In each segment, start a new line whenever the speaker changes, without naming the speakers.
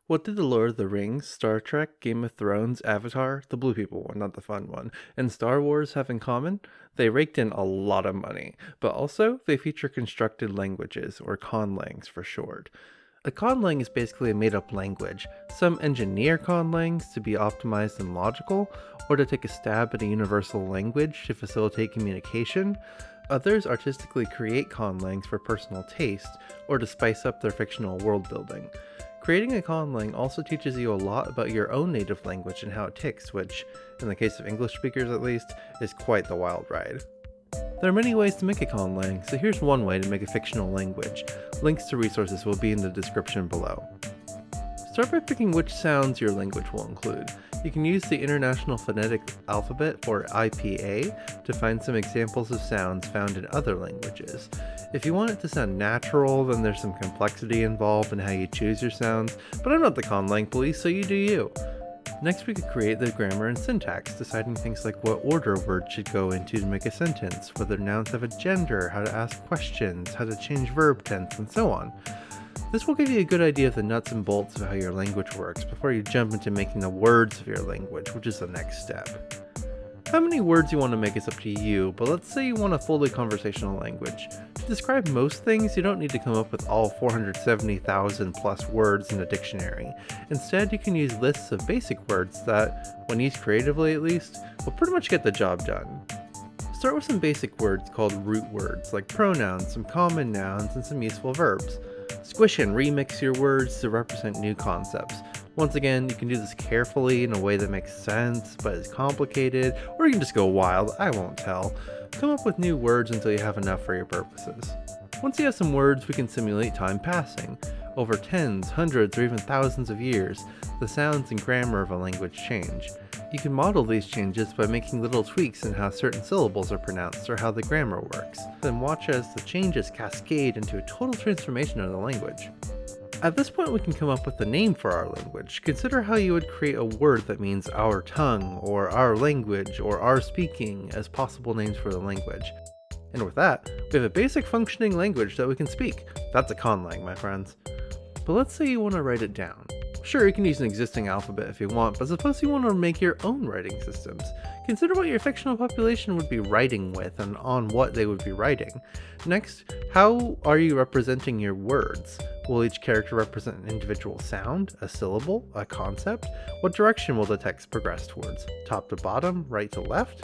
What did the Lord of the Rings, Star Trek, Game of Thrones, Avatar, the blue people one, not the fun one, and Star Wars have in common? They raked in a lot of money, but also they feature constructed languages, or conlangs for short. A conlang is basically a made-up language. Some engineer conlangs to be optimized and logical, or to take a stab at a universal language to facilitate communication. Others artistically create conlangs for personal taste, or to spice up their fictional world building. Creating a conlang also teaches you a lot about your own native language and how it ticks, which, in the case of English speakers at least, is quite the wild ride. There are many ways to make a conlang, so here's one way to make a fictional language. Links to resources will be in the description below. Start by picking which sounds your language will include. You can use the International Phonetic Alphabet, or IPA, to find some examples of sounds found in other languages. If you want it to sound natural, then there's some complexity involved in how you choose your sounds, but I'm not the conlang police, so you do you. Next, we could create the grammar and syntax, deciding things like what order words should go into to make a sentence, whether nouns have a gender, how to ask questions, how to change verb tense, and so on. This will give you a good idea of the nuts and bolts of how your language works before you jump into making the words of your language, which is the next step. How many words you want to make is up to you, but let's say you want a fully conversational language. To describe most things, you don't need to come up with all 470,000 plus words in a dictionary. Instead, you can use lists of basic words that, when used creatively at least, will pretty much get the job done. Start with some basic words called root words, like pronouns, some common nouns, and some useful verbs. Squish and remix your words to represent new concepts. Once again, you can do this carefully in a way that makes sense, but is complicated, or you can just go wild, I won't tell. Come up with new words until you have enough for your purposes. Once you have some words, we can simulate time passing. Over tens, hundreds, or even thousands of years, the sounds and grammar of a language change. You can model these changes by making little tweaks in how certain syllables are pronounced or how the grammar works. Then watch as the changes cascade into a total transformation of the language. At this point, we can come up with a name for our language. Consider how you would create a word that means our tongue, or our language, or our speaking as possible names for the language. And with that, we have a basic functioning language that we can speak. That's a conlang, my friends. But let's say you want to write it down. Sure, you can use an existing alphabet if you want, but suppose you want to make your own writing systems. Consider what your fictional population would be writing with and on what they would be writing. Next, how are you representing your words? Will each character represent an individual sound, a syllable, a concept? What direction will the text progress towards? Top to bottom, right to left?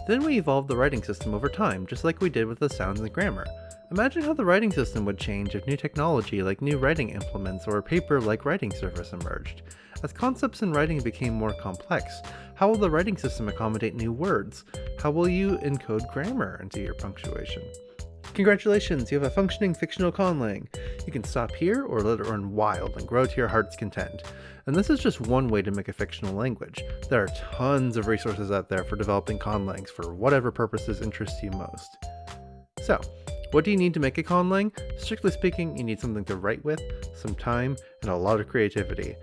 Then we evolved the writing system over time, just like we did with the sounds and grammar. Imagine how the writing system would change if new technology like new writing implements or a paper-like writing service emerged. As concepts in writing became more complex, how will the writing system accommodate new words? How will you encode grammar into your punctuation? Congratulations, you have a functioning fictional conlang. You can stop here or let it run wild and grow to your heart's content. And this is just one way to make a fictional language. There are tons of resources out there for developing conlangs for whatever purposes interest you most. So, what do you need to make a conlang? Strictly speaking, you need something to write with, some time, and a lot of creativity.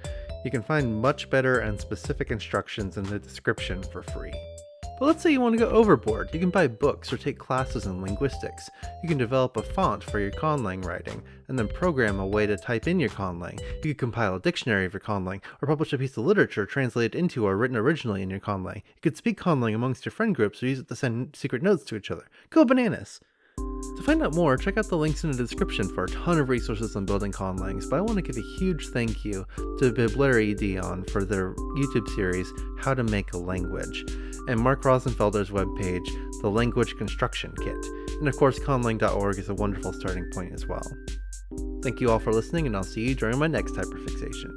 You can find much better and specific instructions in the description for free. But let's say you want to go overboard. You can buy books or take classes in linguistics. You can develop a font for your conlang writing, and then program a way to type in your conlang. You could compile a dictionary of your conlang, or publish a piece of literature translated into or written originally in your conlang. You could speak conlang amongst your friend groups or use it to send secret notes to each other. Go bananas! To find out more, check out the links in the description for a ton of resources on building conlangs, but I want to give a huge thank you to Biblaridion for their YouTube series, How to Make a Language, and Mark Rosenfelder's webpage, The Language Construction Kit. And of course, conlang.org is a wonderful starting point as well. Thank you all for listening, and I'll see you during my next hyperfixation.